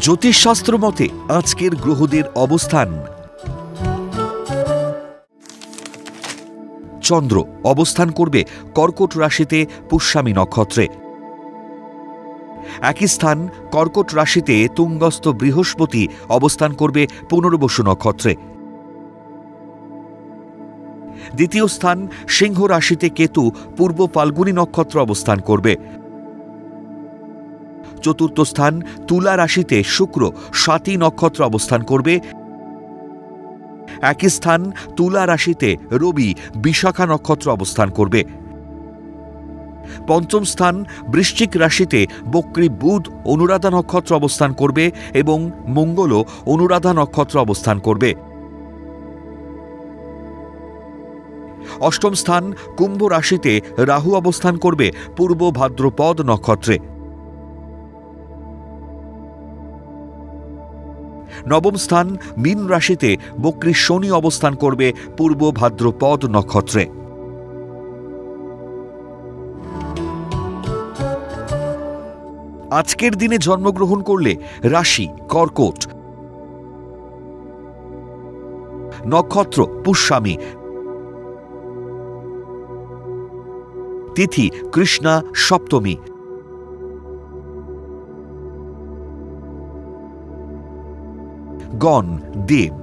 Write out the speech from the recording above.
জ্যোতিষশাস্ত্র মতে আজকের গ্রহদের অবস্থান। চন্দ্র অবস্থান করবে কর্কট রাশিতে পুষ্যামী নক্ষত্রে। একই স্থান কর্কট রাশিতে তুঙ্গস্থ বৃহস্পতি অবস্থান করবে পুনর্বসু নক্ষত্রে। দ্বিতীয় স্থান সিংহ রাশিতে কেতু পূর্ব ফাল্গুনী নক্ষত্র অবস্থান করবে। চতুর্থ স্থান তুলা রাশিতে শুক্র স্বাতী নক্ষত্র অবস্থান করবে। একই স্থান তুলা রাশিতে রবি বিশাখা নক্ষত্র অবস্থান করবে। পঞ্চম স্থান বৃশ্চিক রাশিতে বক্রী বুধ অনুরাধা নক্ষত্র অবস্থান করবে এবং মঙ্গলও অনুরাধা নক্ষত্র অবস্থান করবে। অষ্টম স্থান কুম্ভ রাশিতে রাহু অবস্থান করবে পূর্ব ভাদ্রপদ নক্ষত্রে। নবম স্থান মীন রাশিতে বক্রী শনি অবস্থান করবে পূর্ব ভাদ্রপদ নক্ষত্রে। আজকের দিনে জন্মগ্রহণ করলে রাশি কর্কট, নক্ষত্র পুষ্যামী, তিথি কৃষ্ণা সপ্তমী, গণ দেব।